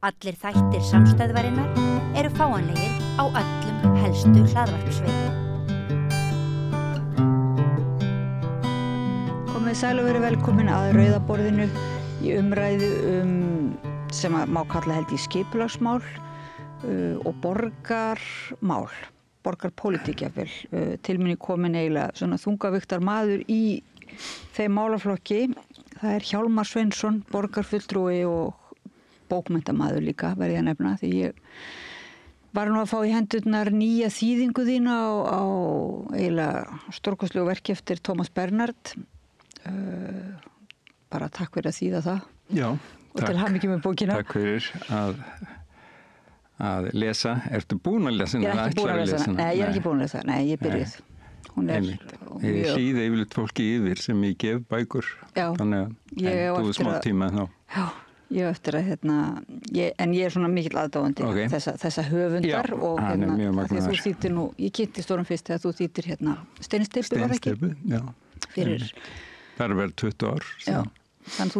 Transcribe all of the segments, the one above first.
Allir þættir samstæðvarinnar eru fáanlegir á öllum helstu hlaðvarpsveitum. Komið sæl og verið velkomin að Rauðaborðinu í umræðu sem má kalla held í skipulagsmál og borgarmál, borgarpólitík jafnvel. Til minni komin eiginlega svona þungaviktar maður í þeim málaflokki. Það er Hjálmar Sveinsson, borgarfulltrúi og bókmenntamaður líka, verði að nefna, því ég var nú að fá í hendurnar nýja þýðingu þína á eiginlega stórkostlegu verki eftir Thomas Bernhard. Bara takk fyrir að þýða það. Já, og til hamingju með bókina. Takk fyrir að lesa. Ertu búin að lesa? Ég er ekki búin að lesa. Nei, ég er ekki búin að lesa. Nei, ég byrjuð. Hún ég hlýði yfirleitt fólki yfir sem ég gef bækur. Já. Þannig að þú smá tíma þá. Já. Ég eftir að, en ég er svona mikill aðdáandi þessa höfundar. Já, og hann er mjög magnaður. Þú þýttir nú, ég kynnti stórum fyrst þegar þú þýttir Steinsteypu, var það ekki? Steinsteypu, já. Fyrir. Það er verið 20 ár. Já, þannig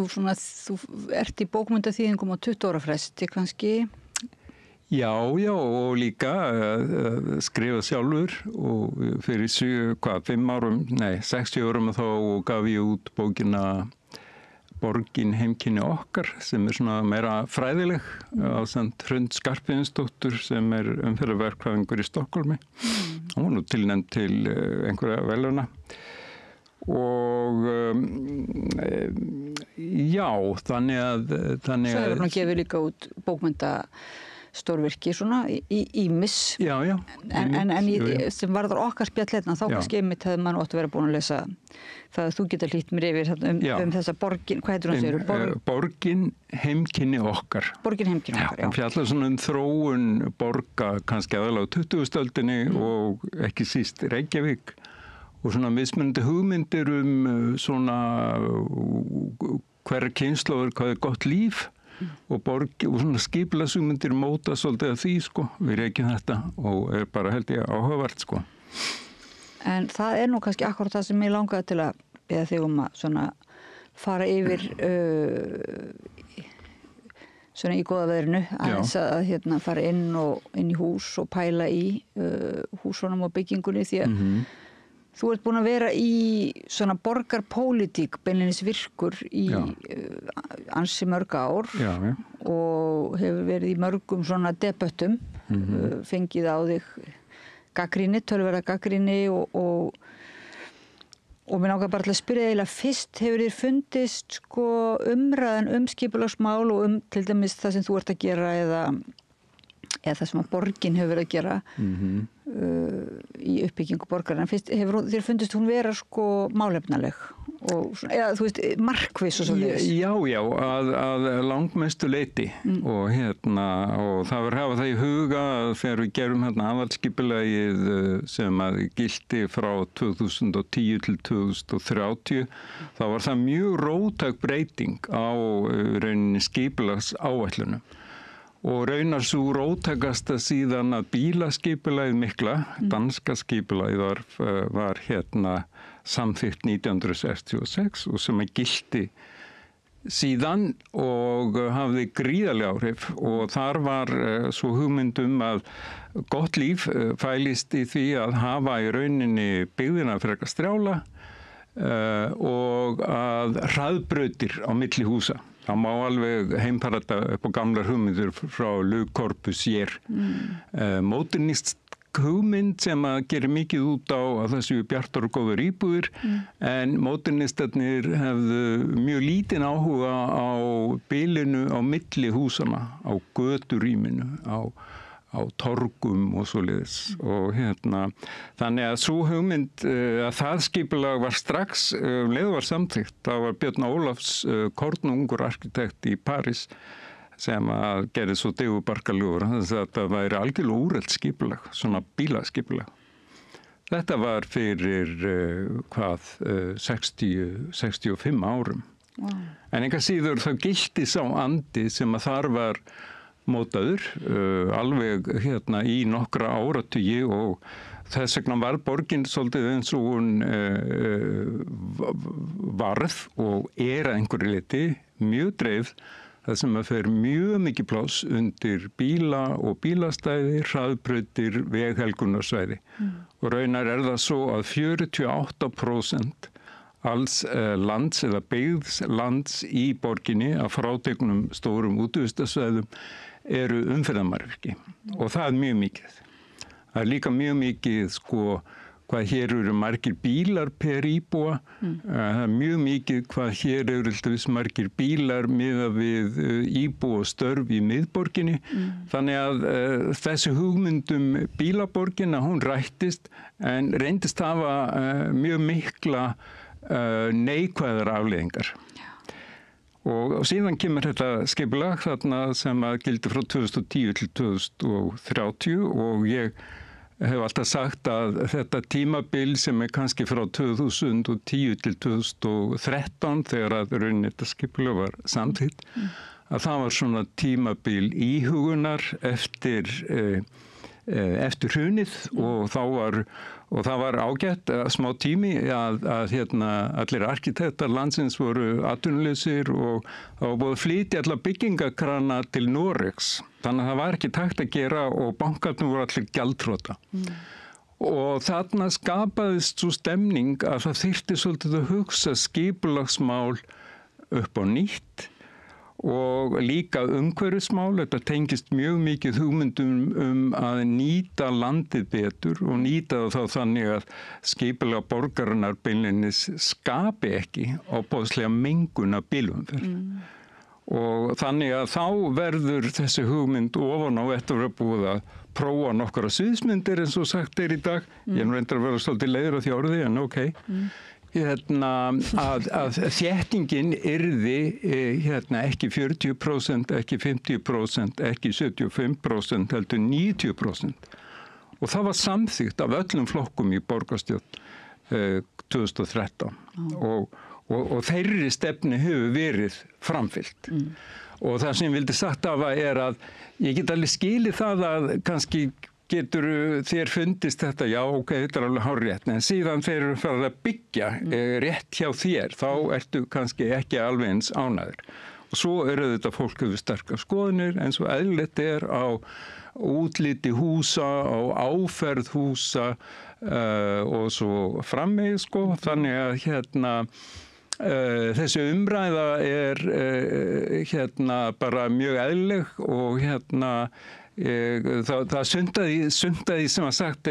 þú ert í bókmyndaþýðingum á 20 ára fresti kannski. Já, og líka skrifa sjálfur og fyrir 60 árum þá gaf ég út bókina Borgin heimkynni okkar sem er svona meira fræðileg ásamt Hrund Skarphéðinsdóttur sem er umferðarverkfræðingur í Stokkhólmi. Hún var nú tilnefnd til einhverja verðlauna. Og já, þannig að Svo hefur hún gefið líka út bókmenntastórvirki svona ýmis. Já. En sem varðar okkar spjallleitna þá kannski einmitt hefði maður ótt að vera búin að lesa það að þú getur hlýtt mér yfir þessa borgin, hvað heitir hún segir? Borgin heimkynni okkar. Borgin heimkynni okkar, já. Hún fjallar svona þróun borga kannski aðalega á 20. öldinni og ekki síst Reykjavík og svona mismunandi hugmyndir svona hverja kynslóður, hvað er gott líf og svona skipulagshugmyndir móta svolítið að því, við reykjum þetta og er bara held ég áhugavert, En það er nú kannski akkurat það sem ég langaði til að beða þig að svona fara yfir svona í góða veðrinu aðeins að fara inn í hús og pæla í húsunum og byggingunni því að þú ert búin að vera í svona borgarpólitík beinleinis virkur í ansi mörg ár og hefur verið í mörgum svona debattum, fengið á þig gagnrýni, tölverða gagnrýni og mér langar bara til að spyrja eiginlega fyrst, hefur þér fundist umræðan skipulagsmál og til dæmis það sem þú ert að gera eða það sem að borgin hefur verið að gera í uppbyggingu borgarinnar. Fyrst hefur þér fundist hún vera málefnaleg og eða þú veist markviss og svoleiðis. Já, að langmestu leyti og það var hafa það í huga þegar við gerum aðalskipulagið sem að gilti frá 2010 til 2030 þá var það mjög róttæk breyting á rauninni skipulagsáætlunum. Og raunar svo róttækasta síðan að bílaskipulagið mikla, danska skipulagið var samþykkt 1966 og sem að gilti síðan og hafði gríðarleg áhrif og þar var svo hugmyndum að gott líf fælist í því að hafa í rauninni byggðina frekar strjála og að hraðbrautir á milli húsa. Það má alveg heimparata upp á gamlar hugmyndir frá Le Corbusier. Modernist hugmynd sem að gera mikið út á að það séu bjartar og góður íbúðir en modernistarnir hefðu mjög lítinn áhuga á bilinu á milli húsana, á göturýminu, á torgum og svoleiðis og þannig að sú hugmynd að það skipulag var strax leið var samþykkt. Það var Björn Ólafs kornungur arkitekt í París sem að gerði svo digubarkaljúfur þess að það væri algjörlega úrelt skipulag, svona bílaskipulag. Þetta var fyrir 65 árum. Wow. En einhver síður þá gilti sá andi sem að þar var mótaður alveg í nokkra áratugi og þess vegna var borgin svolítið eins og hún varð og að einhverju leyti mjög dreifð það sem að fer mjög mikið pláss undir bíla og bílastæði, hraðbrautir, veghelgunarsvæði. Og raunar það svo að 48% alls lands eða byggðs lands í borginni að frátegnum stórum útivistarsvæðum eru umferðarmannvirki og það mjög mikið. Það líka mjög mikið hvað hér eru margir bílar per íbúa, það mjög mikið hvað hér eru margir bílar miðað við íbúa og störf í miðborginni. Þannig að þessi hugmyndum bílaborgina, hún rættist en reyndist hafa mjög mikla neikvæðar afleiðingar. Og síðan kemur þetta skipulag þarna sem að gildi frá 2010 til 2030 og ég hef alltaf sagt að þetta tímabil sem kannski frá 2010 til 2013 þegar að raunin þetta skipulag var samþykkt, að það var svona tímabil íhugunar eftir hrunið og það var ágætt smá tími að allir arkitektar landsins voru atvinnulausir og það var búið að flytja allar byggingakrana til Noregs. Þannig að það var ekki takt að gera og bankarnir voru allir gjaldþrota. Og þarna skapaðist svo stemning að það þyrfti svolítið að hugsa skipulagsmál upp á nýtt og líka umhverfismál. Þetta tengist mjög mikið hugmyndum að nýta landið betur og nýta það þá þannig að skipulega borgarinnar beinleinis skapi ekki ofboðslega mengun af bílumferð. Og þannig að þá verður þessi hugmynd ofan á eftir að búið að prófa nokkra sviðsmyndir eins og sagt í dag. Ég reyndar að vera svolítið leiður á því orði en ok. Að þéttingin yrði ekki 40%, ekki 50%, ekki 75%, heldur 90%. Og það var samþykkt af öllum flokkum í borgarstjórn 2013 og þeirri stefnu hefur verið framfylgt. Og það sem ég vildi sagt af að ég get alveg skilið það að kannski getur þér fundist þetta, já, ok, þetta alveg hárrétt, en síðan þeir eru farið að byggja rétt hjá þér, þá ertu kannski ekki alveg eins ánægður. Og svo eru þetta fólk hefur sterkar skoðunir, eins og eðlilegt á útliti húsa, á áferð húsa og svo framvegis, þannig að þessi umræða bara mjög eðlileg og það sundaði sem að sagt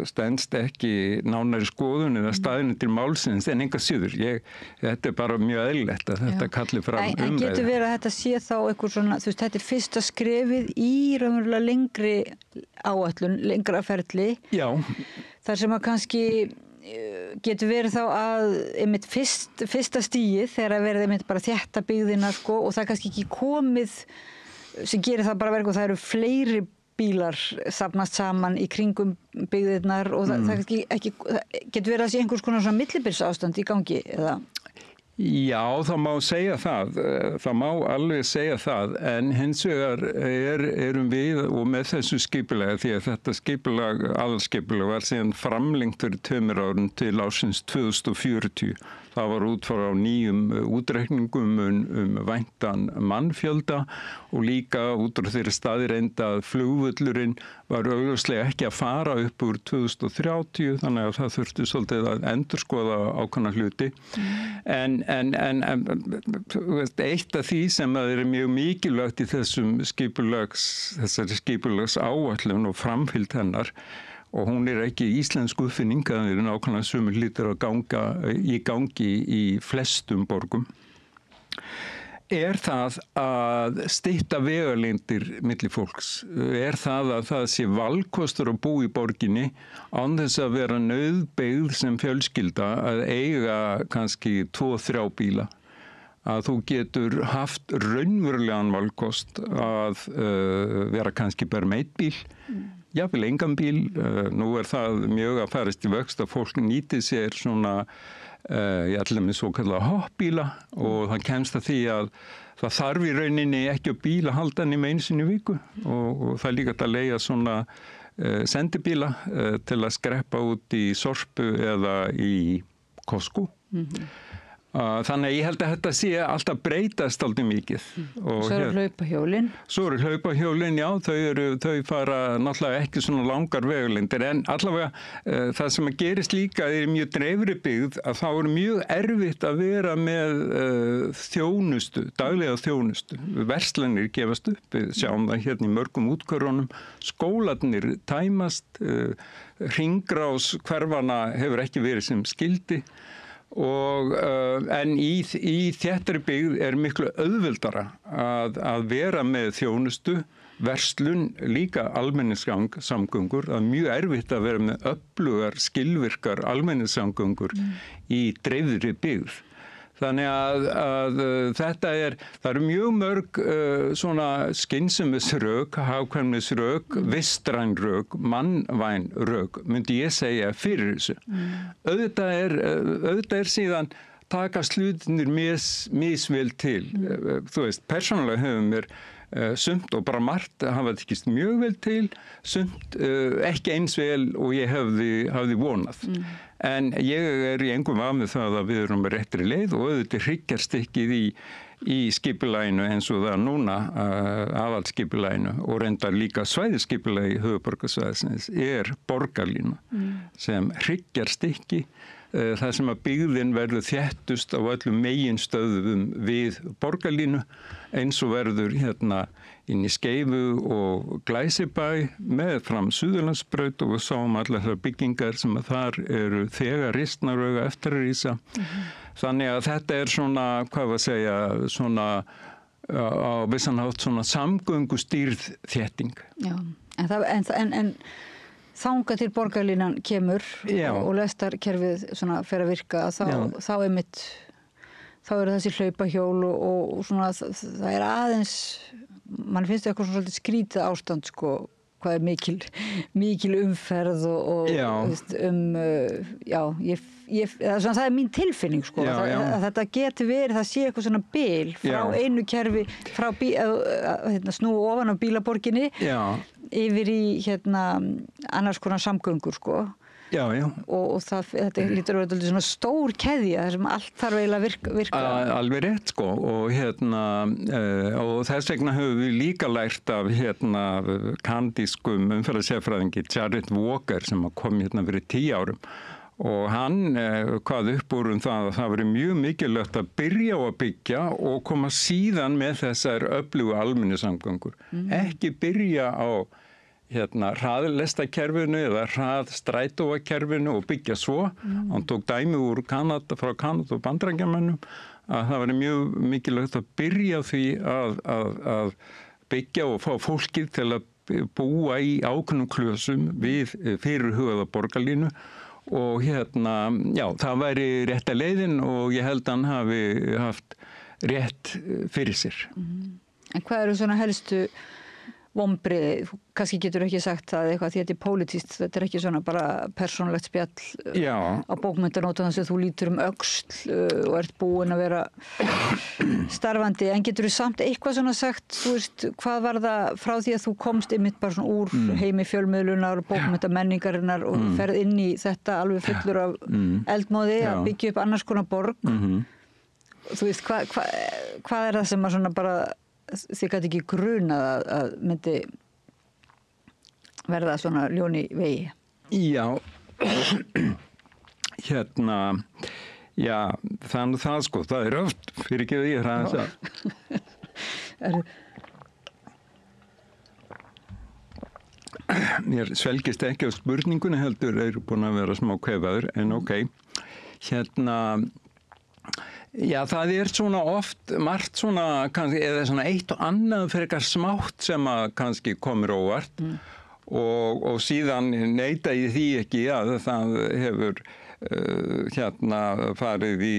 stenst ekki nánari skoðun eða staðinu til málsins en enga síður. Þetta bara mjög eðlilegt að þetta kalli fram umræðu. En getur verið að þetta sé þá eitthvað svona, þetta fyrsta skrefið í raunverulega lengri áætlun, lengra ferli. Já. Þar sem að kannski getur verið þá að einmitt fyrsta stigið þegar að verið einmitt bara þétta byggðina og það kannski ekki komið sem gerir það bara verið og það eru fleiri bílar safnast saman í kringum byggðirnar og það kannski ekki getur verið að sé einhvers konar svona millibilsástand í gangi eða? Já, það má segja það má alveg segja það, en hins vegar erum við og með þessu skipulega, því að þetta skipulag, aðalskipulag var síðan framlengt fyrir 2 árum til ársins 2040. Það var út frá nýjum útreikningum væntan mannfjölda og líka út frá þeirri staðreynd að flugvöllurinn var augljóslega ekki að fara upp úr 2030, þannig að það þurfti svolítið að endurskoða ákveðna hluti. En eitt af því sem er mjög mikilvægt í þessari skipulags áætlun og framfylgd hennar, og hún ekki íslensk uppfinning, það eru nákvæmlega sömu hlutir í gangi í flestum borgum, það að stytta vegalengdir milli fólks. Það að það sé valkostur að búa í borginni án þess að vera nauðbeygð sem fjölskylda að eiga kannski 2-3 bíla. Að þú getur haft raunverulegan valkost að vera kannski bara með 1 bíl, jafnvel engan bíl. Nú það mjög að farast í vöxt að fólk nýti sér svona með svo kallar hoppbíla og það kemst að því að það þarf í rauninni ekki að bíla halda nema einu sinni í viku og það líka að leigja svona sendibíla til að skreppa út í Sorpu eða í Costco. Þannig að ég held að þetta sé alltaf breytast aldrei mikið. Svo eru hlaupahjólin. Svo eru hlaupahjólin, já, þau fara náttúrulega ekki svona langar vegulindir, en allavega það sem að gerist líka í mjög dreifri byggð að þá er mjög erfitt að vera með þjónustu, daglega þjónustu. Verslanir gefast upp, við sjáum það hérna í mörgum útkörunum, skólarnir tæmast, hringrás hverfana hefur ekki verið sem skyldi. En í þéttari byggð er miklu auðveldara að vera með þjónustu, verslun, líka almenningssamgöngur. Það er mjög erfitt að vera með öflugar, skilvirkar almenningssamgöngur í dreifðri byggð. Þannig að það eru mjög mörg svona skynsemisrök, hagkvæmnisrök, vistræn rök, mannvæn rök, myndi ég segja fyrir þessu. Auðvitað er síðan takast hlutinir misvel til. Þú veist, persónulega hefur mér sumt og bara margt hafa tekist mjög vel til, sumt ekki eins vel og ég hafði vonað. En ég er í engum vafa með það að við erum með réttri leið og auðvitað hryggjarstykkið í skipulaginu eins og það núna, aðalskipulaginu og reyndar líka svæðisskipulagi höfuðborgarsvæðisins er borgarlína sem hryggjarstykki. Það sem að byggðin verður þéttust á öllum meginstöðum við borgarlínu eins og verður hérna inn í Skeifu og Glæsibæ með fram Suðurlandsbraut og við sáum allar þær byggingar sem að þar eru þegar ristnar og eftir að rísa. Þannig að þetta er svona, hvað var að segja, svona á vissan hátt svona samgöngustýrð þétting. Já, en þangað til borgarlínan kemur og lestarkerfið svona fer að virka þá eru þessi hlaupahjól og svona það er aðeins, mann finnst eitthvað svona svolítið skrítið ástand sko, hvað er mikil umferð og það er mín tilfinning sko, að þetta geti verið, það sé eitthvað svona bil frá einu kerfi, snúa ofan á bílaborginni yfir í annars konar samgöngur sko. Og þetta lítur að vera svona stór keðja þar sem allt þarf eiginlega að virka. Alveg rétt sko og þess vegna höfum við líka lært af kanadískum umferðarsérfræðingi Jared Walker sem kom fyrir 10 árum og hann kvað upp úr það að það verið mjög mikilvægt að byrja á að byggja og koma síðan með þessar öflugu almenningssamgöngur. Ekki byrja á hraðlestakerfinu eða hraðstrætóakerfinu og byggja svo. Hann tók dæmi frá Kanada og Bandaríkjamönnum að það var mjög mikilvægt að byrja því að byggja og fá fólkið til að búa í ákveðnum klösum við fyrirhugaða borgarlínu og það væri rétta leiðin og ég held að hann hafi haft rétt fyrir sér. En hvað eru svona helstu vonbrigði? Kannski getur ekki sagt það eitthvað því þetta er pólitískt, þetta er ekki svona bara persónulegt spjall á bókmenntanóta þannig að þú lítur öxl og ert búin að vera starfandi, en getur þú samt eitthvað svona sagt, þú veist, hvað var það frá því að þú komst einmitt bara svona úr heimi fjölmiðlunar og bókmenntamenningarinnar og ferð inn í þetta alveg fullur af eldmóði að byggja upp annars konar borg. Þú veist, hvað er það sem að svona bara þið gæti ekki grunað að myndi verða svona ljón í vegi? Já, þannig það sko, það er oft fyrir ekki því Mér svelgist ekki á spurningunni heldur, eru búin að vera smá kvefaður, en Já, það er svona oft margt svona, kannski, eða svona eitt og annað frekar smátt sem að kannski komur óvart og síðan neita ég því ekki að það hefur farið í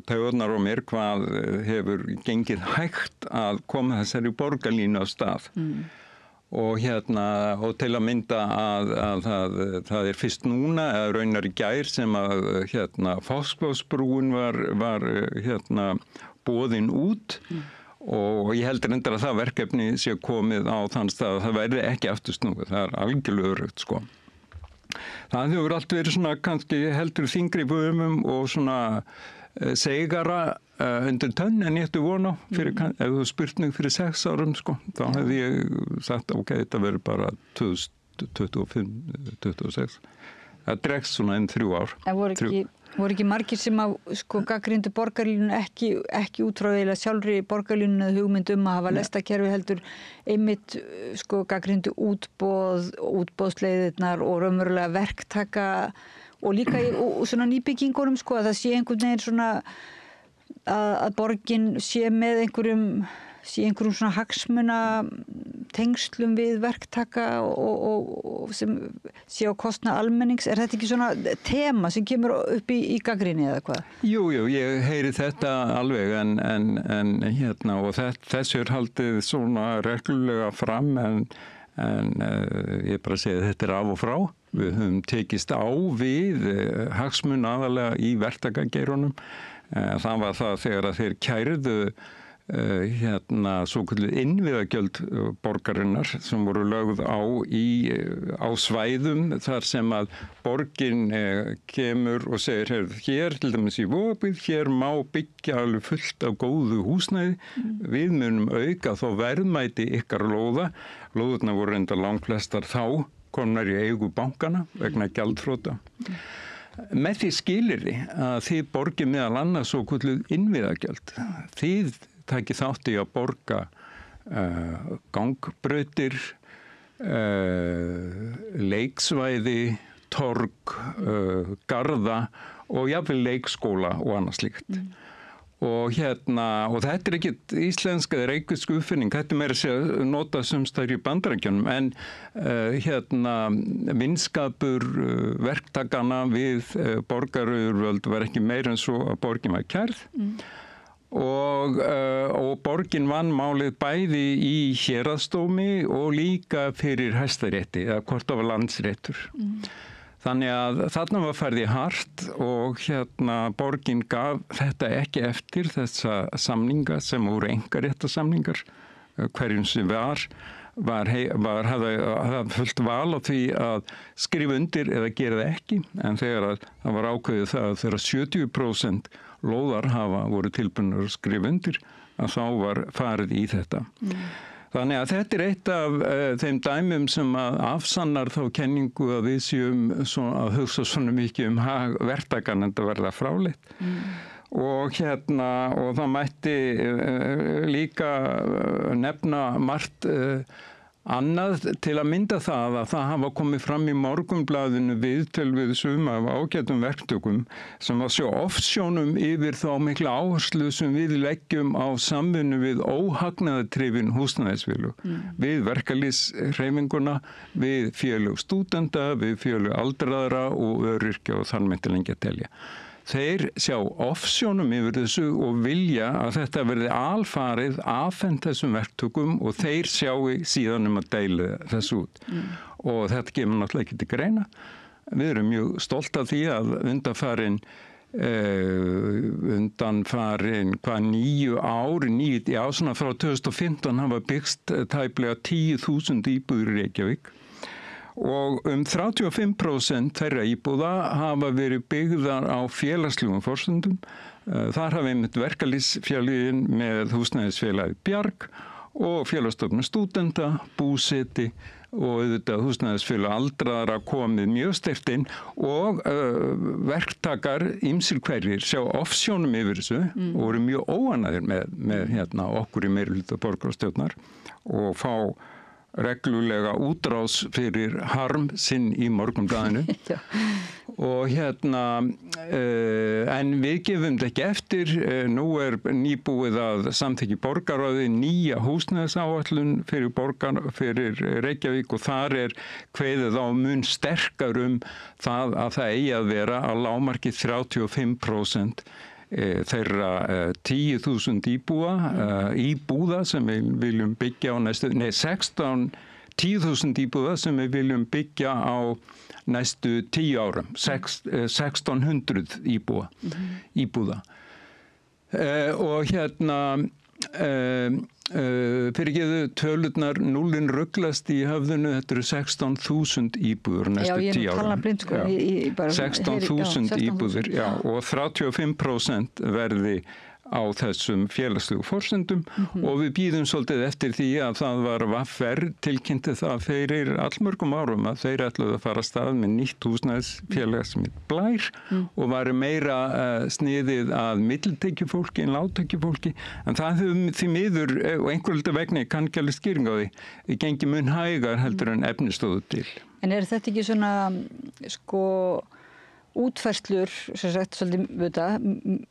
taugarnar á mér hvað hefur gengið hægt að koma þessari borgarlínu á stað. Og til að mynda að það er fyrst núna eða raunar í gær sem að Fossvogsbrúin var boðin út og ég heldur reyndar að það verkefni sé komið á þann stað að það verði ekki aftur snúið, það er algjörlega öruggt sko. Það hefur allt verið svona kannski heldur þyngri böðumum og svona segara undir tönn en ég ætti von á fyrir, ef þú spurt mig fyrir 6 árum sko, þá hefði ég sagt ok, þetta verður bara 2025, 26. Það dregst svona 3 ár. En voru ekki margir sem að sko gagnrýndu borgarlínu ekki út frá eiginlega sjálfri borgarlínu eða hugmynd að hafa lestakerfi heldur einmitt sko gagnrýndu útboðsleiðirnar og raunverulega verktaka og líka í svona nýbyggingunum sko að það sé einhvern veginn svona að borgin sé með einhverjum svona hagsmuna tengslum við verktaka og sem sé á kostnað almennings. Er þetta ekki svona tema sem kemur upp í gagnrýni eða hvað? Jú, ég heyri þetta alveg en hérna og þessu haldið svona reglulega fram en ég bara segi að þetta af og frá. Við höfum tekist á við hagsmuna aðalega í verktakageirunum. Það var það þegar að þeir kærðu svokölluð innviðagjöld borgarinnar sem voru lögð á svæðum þar sem að borgin kemur og segir hér til dæmis í Vogabyggð, hér má byggja alveg fullt af góðu húsnæði, við munum auka þó verðmæti ykkar lóðurnar voru enda langflestar þá komnar í eigu bankana vegna gjaldþrota. Með því skilyrði að þið borgið meðal annars svokölluð innviðagjöld. Þið takið þátt í að borga gangbrautir, leiksvæði, torg, garða og jafnvel leikskóla og annað slíkt. Og þetta ekkert íslenska eða reykvísk uppfinning, þetta meira að nota sumstaðar í Bandaríkjunum, en vinskapur verktakana við borgaryfirvöld var ekki meira en svo að borgin var kærð. Og borgin vann málið bæði í héraðsdómi og líka fyrir Hæstarétti eða hvort það var landsréttur. Þannig að þarna var farið í hart og borgin gaf þetta ekki eftir þessa samninga sem voru einkaréttarsamningar. Hverjum sem hafði fullt val á því að skrifa undir eða gera það ekki, en þegar það var ákveðið það að þegar 70% lóðarhafa voru tilbúnir að skrifa undir, að þá var farið í þetta. Þannig að þetta eitt af þeim dæmum sem að afsannar þá kenningu að við séum að hugsa svona mikið hag verktakanna en það verða fráleitt. Og og það mætti líka nefna margt annað til að mynda það að það hafa komið fram í Morgunblaðinu viðtöl við suma af ágætum verktökum sem að sjá ofsjónum yfir þá mikla áherslu sem við leggjum á samvinnu við óhagnaðardrifin húsnæðisfélög, við verkalýðshreyfinguna, við félög stúdenta, við félög aldraðra og öryrkja og þar mætti lengi að telja. Þeir sjá ofsjónum yfir þessu og vilja að þetta verði alfarið afhent þessum verktökum og þeir sjáu síðan að deila þessu út. Og þetta kemur náttúrulega ekki til greina. Við erum mjög stolt af því að undanfarin 9 ár, svona frá 2015 hafa byggst tæplega 10.000 íbúðir í Reykjavík. Og 35% þeirra íbúða hafa verið byggðar á félagslegum forsendum. Þar hafa einmitt verkalýðsfélögin með húsnæðisfélagið Bjarg og félagsstofnun stúdenta, búseti og auðvitað húsnæðisfélag aldraðra komið mjög sterkt inn og verktakar ýmsir hverjir sjá ofsjónum yfir þessu og voru mjög óánægðir með okkur í meirihluta borgarstjórnar og fá reglulega útrás fyrir harm sinn í Morgunblaðinu. Og en við gefum þetta ekki eftir. Nú nýbúið að samþykja borgarráði nýja húsnæðisáætlun fyrir Reykjavík og þar kveðið á mun sterkar það að það eigi að vera að lágmarki 35% þeirra 10.000 íbúða sem við viljum byggja á 10.000 íbúða sem við viljum byggja á næstu 10 árum, 1600 íbúða. Og fyrirgeðu tölurnar, núllin rugglast í höfðinu, þetta eru 16.000 íbúður næstu 10 árum. Já, ég tala blind sko. 16.000 íbúður, já, og 35% verði á þessum félagslegu forsendum og við býðum svolítið eftir því að það var VR tilkynnti það fyrir allmörgum árum að þeir ætluðu að fara að stað með nýtt húsnæðisfélag sem er Blær og var meira sniðið að millitekjufólki en lágtekjufólki en það hefur því miður og einhverjum vegna kann ekki alveg skýring á því gengi mun hægar heldur en efnistóðu til. En þetta ekki svona sko útfærslur sem sagt svolítið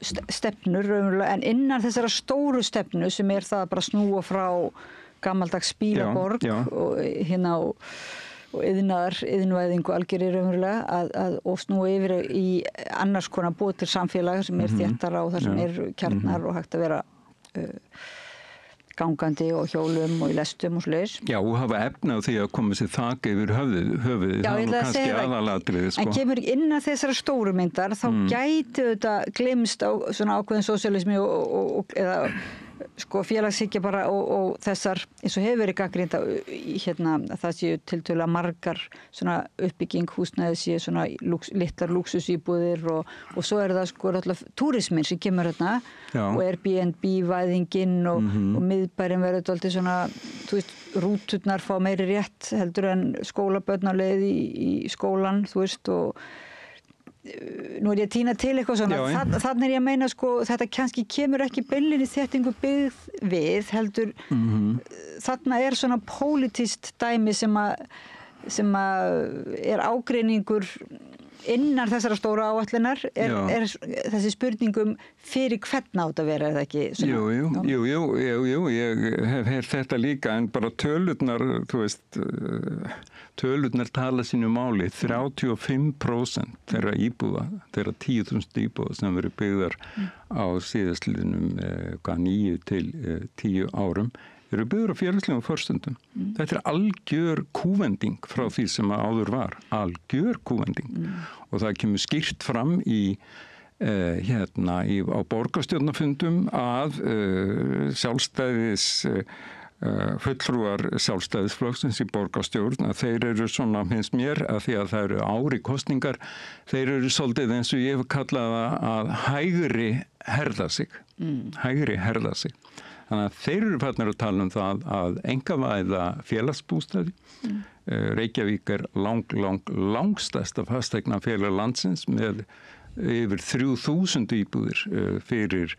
stefnur en innan þessara stóru stefnu sem það bara snúa frá gamaldags bílaborg og hérna og iðnvæðingu algjörði raunverulega og snúa yfir í annars konar búið til samfélag sem þéttara og þar sem kjarnar og hægt að vera gangandi og hjólum og í lestum og svoleiðis. Já, og hafa efni á því að koma sér þak yfir höfuðið. Já, það er kannski aðalatriðið, sko. En kemur innan þessara stóru myndar, þá gæti þetta gleymst á svona ákveðin sósíalismi eða sko félagshyggja bara og þessar, eins og hefur verið gagnrýnt að það séu tiltölulega margar svona uppbygging húsnæði séu svona litlar lúxusíbúðir og svo það sko alltaf túrismin sem kemur hérna og Airbnb-væðingin og miðbærin verður alltaf svona, þú veist, rúturnar fá meiri rétt heldur en skólabörn á leið í skólan, þú veist, og nú ég að tína til eitthvað svona þannig ég að meina sko þetta kannski kemur ekki beinlinni þéttingu byggð við heldur þarna svona pólitískt dæmi sem að ágreiningur innan þessara stóru áætlunar er þessi spurningum fyrir hvern átt að vera það ekki svona? Jú, ég hef heyrt þetta líka en bara tölurnar, þú veist tölurnar tala sínu máli 35% þeirra íbúða, þeirra 10.000 íbúða sem verið byggðar á síðastliðnum 9 til 10 árum eru byggður á félagslegum forsendum. Þetta er algjör kúvending frá því sem áður var. Algjör kúvending. Og það kemur skýrt fram á borgarstjórnarfundum að sjálfstæðis fulltrúar sjálfstæðisflokksins í borgarstjórn að þeir eru svona, finnst mér, að því að það eru ári kosningar, þeir eru svolítið eins og ég hef kallað að hægri herða sig. Hægri herða sig. Þannig að þeir eru farnir að tala um það að einkavæða félagsbústaði. Reykjavík er langstærsta fasteignafélag landsins með yfir 3.000 íbúðir fyrir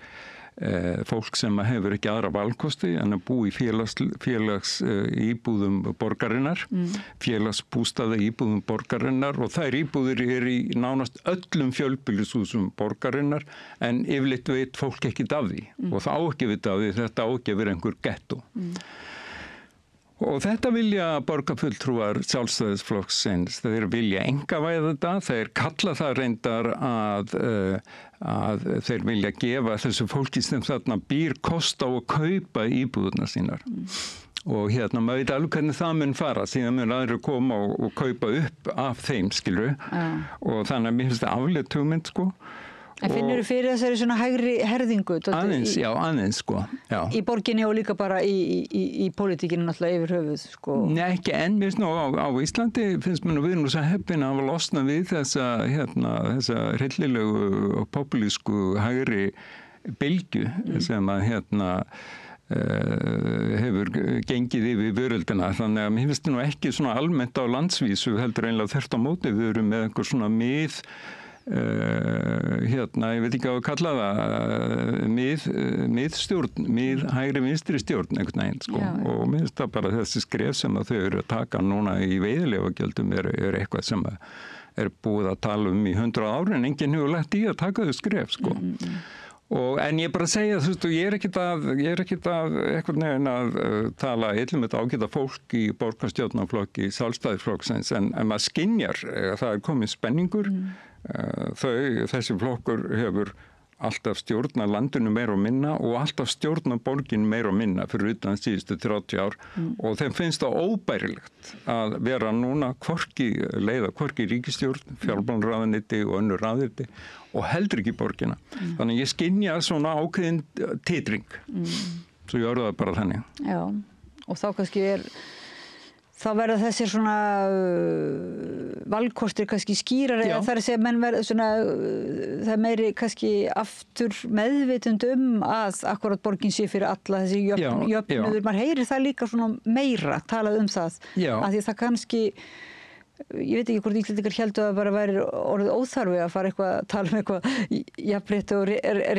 fólk sem hefur ekki aðra valkosti en að bú í félags íbúðum borgarinnar, félagsbústaða íbúðum borgarinnar og þær íbúðir í nánast öllum fjölbýlishúsum borgarinnar en yfirleitt veit fólk ekkert af því og það á ekki vita af því þetta á ekki að vera einhver gettó. Og þetta vilja borgarfulltrúar sjálfstæðisflokksins, þeir vilja einkavæða þetta, þeir kalla það reyndar að þeir vilja gefa þessu fólki sem þarna býr kost á að kaupa íbúðuna sínar. Og maður veit alveg hvernig það mun fara, síðan mun aðrir koma og kaupa upp af þeim, skilur. Og þannig að mér finnst það afleitt hugmynd, sko. En finnur þú fyrir þessari svona hægri herðingu? Aðeins, sko. Já. Í borginni og líka bara í pólitíkinu náttúrulega yfir höfuð, sko? Nei, ekki enn, við á Íslandi finnst mér við nú svo heppin að hafa losnað við þessa hryllilegu og populísku hægri bylgju sem að hefur gengið yfir veröldina. Þannig að mér finnst nú ekki svona almennt á landsvísu heldur einlega þvert á móti við erum með einhver svona ég veit ekki hvað að kalla það miðstjórn, hægri vinstri stjórn einhvern veginn, sko. Og mér finnst það bara þessi skref sem að þau eru að taka núna í veiðileyfagjöldum er eitthvað sem er búið að tala um í 100 ári en enginn hefur lagt í að taka þau skref, sko. En ég bara segja, þú veist, ég er ekkert að einhvern veginn að tala illum þetta ágæta fólk í borgarstjórnarflokki, sjálfstæðisflokksins, en maður skynjar, það er komið spenningur, þessi flokkur hefur alltaf stjórna landinu meira og minna og alltaf stjórna borgin meira og minna fyrir utan síðustu 30 ár og þeim finnst það óbærilegt að vera núna hvorki ríkisstjórn, fjármálaráðuneyti og önnur ráðuneyti og heldur ekki borgina. Þannig ég skynja svona ákveðin titring. Svo ég orða það bara þannig. Já, og þá kannski þá verða þessir svona valkostir kannski skýrari eða það að segja menn verða svona það meiri kannski aftur meðvitund að akkurat borgin sé fyrir alla þessi jöfnuður, maður heyrir það líka svona meira talað það, af því það kannski ég veit ekki hvort Íslendingar héldu að bara væri orðið óþarfi að fara eitthvað að tala eitthvað jafnrétti og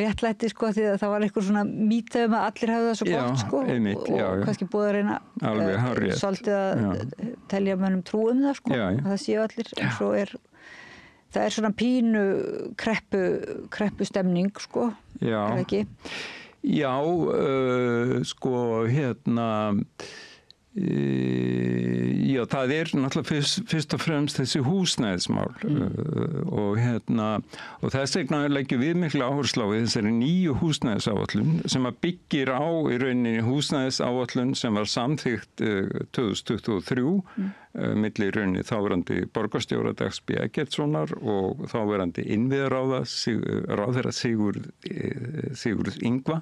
réttlæti því að það var eitthvað svona mýta að allir hafa það svo gott einmitt, og kannski búið að reyna svolítið að telja mönnum trú það að það séu allir en svo það svona pínu kreppu stemning er ekki? Já, já, það náttúrulega fyrst og fremst þessi húsnæðismál og þess vegna leggjum við mikla áherslu á þessari nýju húsnæðisáætlun sem að byggir á í rauninni húsnæðisáætlun sem var samþykkt 2023 milli í rauninni þáverandi borgarstjóra Dags B. Eggertssonar og þáverandi innviðaráðherra Sigurð Inga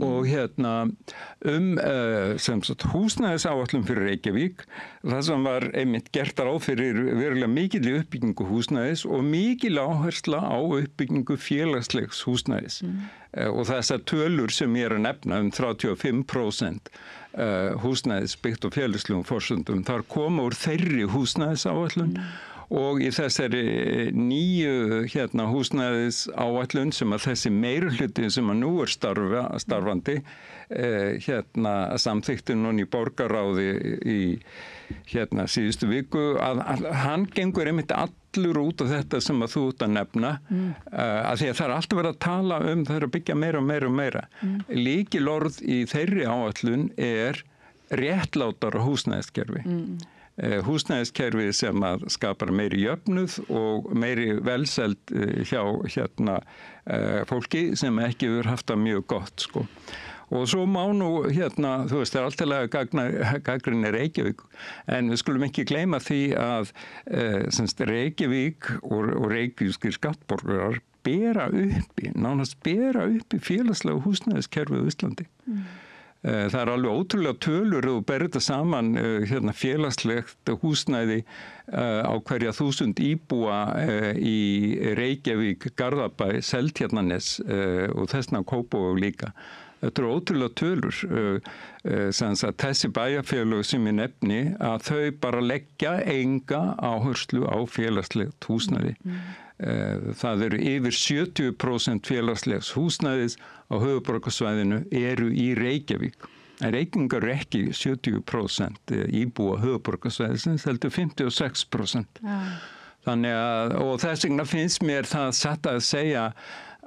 og sem sagt húsnæðisáætlun fyrir Reykjavík, það sem var einmitt gert ráð fyrir verulega mikilli uppbyggingu húsnæðis og mikil áhersla á uppbyggingu félagslegs húsnæðis og þessar tölur sem ég að nefna 35% húsnæðis byggt á félagslegum forsendum, þar koma úr þeirri húsnæðisáætlun og í þessari nýju húsnæðisáætlun sem að þessi meirihluti sem að nú starfandi samþykkti núna í borgarráði í síðustu viku að hann gengur einmitt allur út á þetta sem að þú ert að nefna að því að það alltaf verið að tala það að byggja meira og meira. Lykilorð í þeirri áætlun réttlátara húsnæðiskerfi. Húsnæðiskerfi sem að skapar meiri jöfnuð og meiri velsæld hjá fólki sem ekki hefur haft það mjög gott Og svo má nú þú veist, það alltaf gagnrýni Reykjavík, en við skulum ekki gleyma því að Reykjavík og reykjavískir skattborgarar nánast bera uppi félagslega húsnæðiskerfið á Íslandi. Það alveg ótrúlega tölur og berið þetta saman félagslegt húsnæði á hverja 1000 íbúa í Reykjavík, Garðabæ, Seltjarnarnes og þessna Kópavog líka. Þetta ótrúlega tölur að þessi bæjarfélög sem ég nefni að þau bara leggja enga áherslu á félagslegt húsnæði. Það eru yfir 70% félagslegs húsnæðis á höfuðborgarsvæðinu eru í Reykjavík. En Reykjavík eru ekki 70% íbúa höfuðborgarsvæðisins, heldur 56%. Þannig að, og þess vegna finnst mér það satt að segja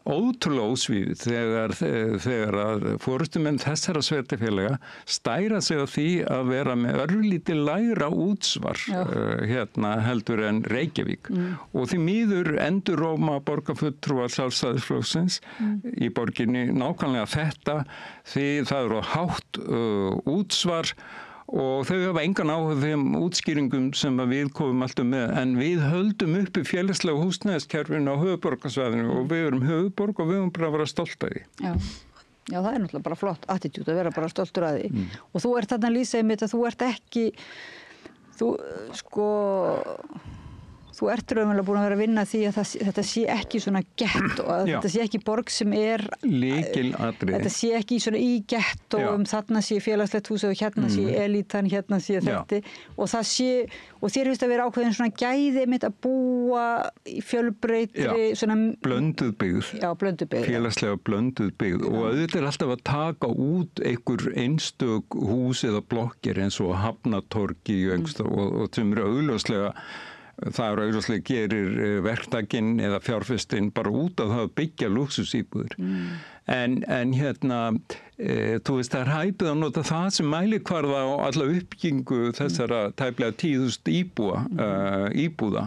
ótrúlega ósvífið þegar að forystumenn þessara sveitarfélaga stæra sig á því að vera með örlítið lægra útsvar heldur en Reykjavík og því miður enduróma borgarfulltrúar Sjálfstæðisflokksins í borginni nákvæmlega þetta því það eru hátt útsvar og þau hafa engan áhuga þeim útskýringum sem við komum alltaf með, en við höldum uppi félagslega húsnæðiskerfinu á höfuðborgarsvæðinu og við erum höfuðborg og við erum bara að vera stolt af því. Já, það náttúrulega bara flott attitúd að vera bara stoltur af því. Og þú ert þarna að lýsa einmitt að þú ert ekki, þú ert raunverulega búin að vera að vinna því að þetta sé ekki svona gett og að þetta sé ekki borg sem lykilatriði. Þetta sé ekki svona í gett og þarna sé félagslegt hús og hérna sé elítan, hérna sé þetta og það sé, og þér finnst að vera ákveðin svona gæði mitt að búa í fjölbreytri svona blönduð byggð. Já, blönduð byggð. Félagslega blönduð byggð og auðvitað alltaf að taka út einhver einstök hús eða blokkir eins og Hafnatorgi og sem eru augljóslega það auðvitað gerir verktakinn eða fjárfestinn bara út af það að byggja lúxusíbúðir. En þú veist, það hæpið að nota það sem mælikvarða á alla uppbyggingu þessara tæplega 10.000 íbúða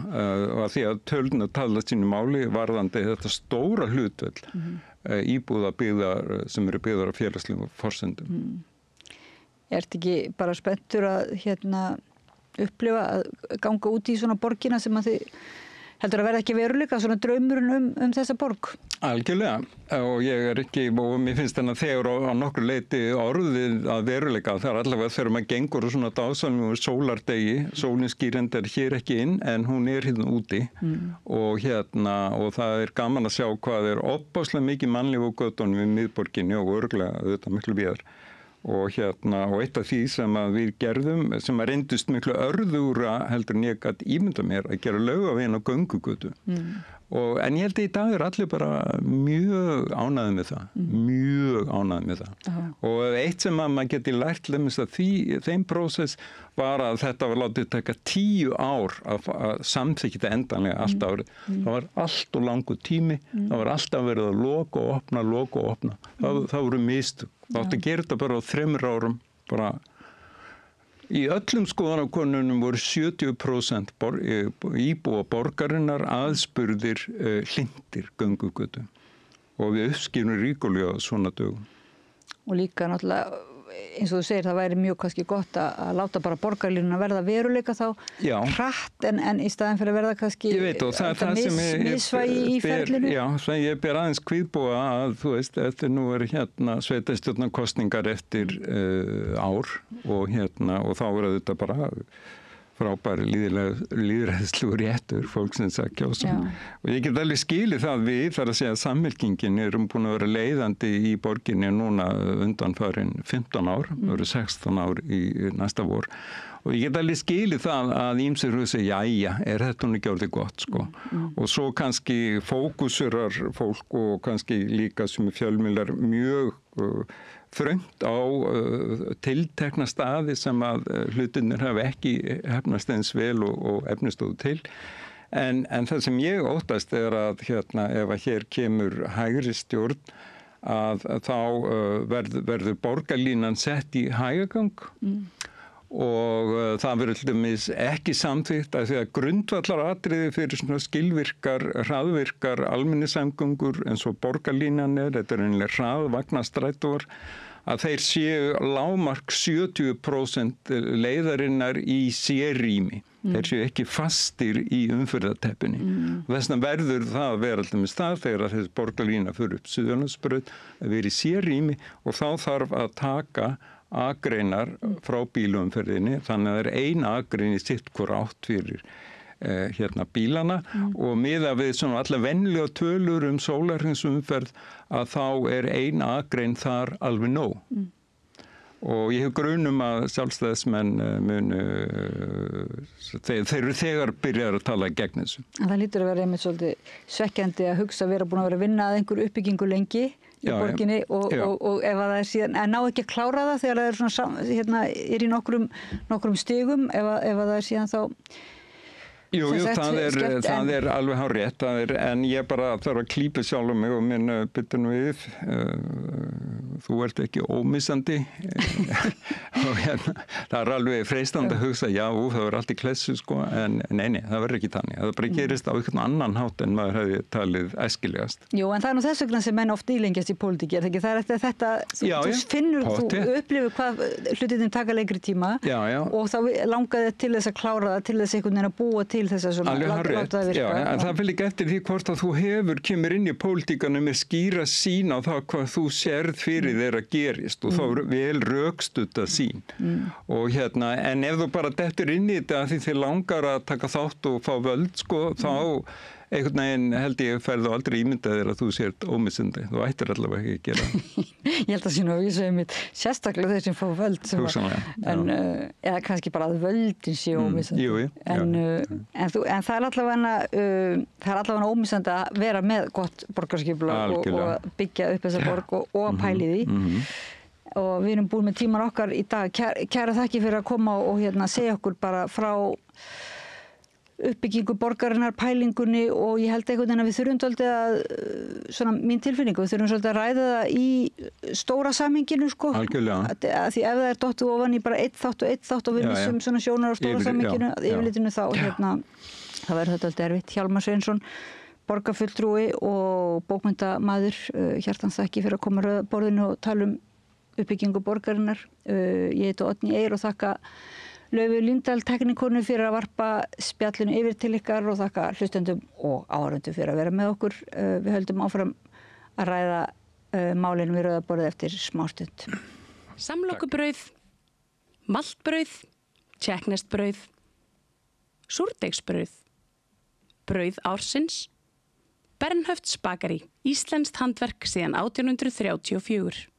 og því að tölurnar tala sínu máli varðandi þetta stóra hlutvöld íbúða byggðar sem eru byggðar á félagslegum forsendum. Ertu ekki bara spenntur að upplifa að ganga út í svona borgina sem að þið heldur að verða ekki veruleika, svona draumurinn þessa borg? Algjörlega, og ég ekki, og mér finnst þennan þegar á nokkur leiti orðið að veruleika, það allavega þegar maður gengur og svona dásamlegu sólardegi, sólin skýrend hér ekki inn, en hún hérna úti og og það gaman að sjá hvað opaslega mikið mannlíf á götunum við miðborginni og örugglega þetta miklu víðar. Og eitt af því sem að við gerðum, sem að reyndust miklu örðugra heldur en ég gat ímynda mér að gera Laugaveginn á göngugötu. En ég held að í dag allir bara mjög ánægðir með það, mjög ánægðir með það. Og eitt sem að maður geti lært lemist að þeim prósess var að þetta var látið taka 10 ár að samþykkja þetta endanlega allt árið. Það var allt og langur tími, það var alltaf verið að loka og opna. Það voru mistök. Það átti að gera þetta bara á 3 árum. Bara. Í öllum skoðanakönnunum voru 70% íbúa borgarinnar aðspurðir hlindir göngugötu. Og við uppskýrum ríkulega svona dögum. Og líka náttúrulega, eins og þú segir, það væri mjög kannski gott að láta bara borgarlínuna verða veruleika þá hratt en í staðin fyrir að verða kannski misvægi í ferlinu. Já, svo ég ber aðeins kvíðbúa að þú veist, nú sveitastjórnarkosningar eftir ár og þá þetta bara frábæri lýðræðislegur réttur fólksins að kjósa. Og ég get alveg skilið það við þar að segja að Samfylkingin búin að vera leiðandi í borginni núna undanfarin 15 ár, það eru 16 ár í næsta vor. Og ég get alveg skilið það að ýmsir hugsa, jæja, þetta nú ekki orðið gott, sko. Og svo kannski fókusurar fólk og kannski líka sem fjölmiðlar mjög þröngt á tiltekna staði sem að hlutirnir hafa ekki hefnast eins vel og efnistóðu til. En það sem ég óttast að ef að hér kemur hægri stjórn að þá verður borgarlínan sett í hægagang. Og það verður til dæmis ekki samþykkt að því að grundvallaratriði fyrir svona skilvirkar, hraðvirkar almenningssamgöngur eins og borgarlínan þetta einlega hraðvagnastrætóar, að þeir séu lágmark 70% leiðarinnar í sérrými. Þeir séu ekki fastir í umferðarteppinni. Og þess vegna verður það að vera alltaf með stað þegar þessi borgarlína fyrir upp Suðurlandsbraut að vera í sérrými og þá þarf að taka akreinar frá bílaumferðinni, þannig að það ein akrein í sitt hvor átt fyrir bílana og miðað við svona alla venjulega tölur sólarhringsumferð að þá ein akrein þar alveg nóg. Og ég hef grunum að sjálfstæðismenn munu, þeir eru þegar byrjar að tala gegn þessu. En það lítur að vera einmitt svolítið svekkjandi að hugsa vera búin að vera að vinna að einhverju uppbyggingu lengi í borginni og ef að það síðan, en ná ekki að klára það þegar það svona, í nokkrum stigum ef að það síðan þá Jú, það alveg hárrétt, en ég bara þarf að klípa sjálf mig og minn byttu nú við, þú ert ekki ómissandi og það alveg freistandi að hugsa, já, það allt í klessu, sko, en nei, það verður ekki þannig, það bara gerist á einhvern annan hátt en maður hefði talið æskilegast. Jú, en það nú þess vegna sem menn oft ílengjast í pólitík, það er eftir þetta, þú finnur, þú upplifir hvað hlutirnir taka lengri tíma og þá langaði til þess að klára það, til þess einhvern veginn að búa til þess að svona láta það virka. En það fyrir ekki eftir því hvort að þú kemur inn í pólitíkana með skýra sín á það hvað þú sérð fyrir þeirra gerist og þá vel rökstudda sín. Og en ef þú bara dettur inn í þetta því þið langar að taka þátt og fá völd, sko, þá einhvern veginn held ég ferðu aldrei ímyndað þér að þú sért ómissandi. Þú ættir allavega ekki að gera. Ég held að sína að ég segi mitt sérstaklega þeir sem fá völd eða kannski bara að völdin sé ómissandi. En það allavega ómissandi að vera með gott borgarskipulag og byggja upp þessa borg og að pæli því. Og við erum búin með tíman okkar í dag. Kæra þakki fyrir að koma og segja okkur bara frá uppbyggingu borgarinnar, pælingunni og ég held einhvern veginn að við þurfum svolítið að, svona mín tilfinningu, við þurfum svolítið að ræða það í stóra samhenginu sko. Algjörlega. Því ef það dottið ofan í bara einn þátt og við missum svona sjónar á stóra samhenginu, yfirlitinu þá það verður þetta alltaf erfitt. Hjálmar Sveinsson, borgarfulltrúi og bókmenntamaður, hjartans þakki fyrir að koma að borðinu og tala um uppbyggingu borgarinnar. Ég heiti Oddný Eir og þakka Laufu Líndal teknikonu fyrir að varpa spjallinu yfir til ykkar og þakka hlustendum og áhorfendum fyrir að vera með okkur. Við höldum áfram að ræða málinu við rauðaborðið eftir smástund. Samlokubrauð, maltbrauð, tékkneskt-brauð, súrdeigsbrauð, brauð ársins, Bernhöfts bakari, íslenskt handverk síðan 1834.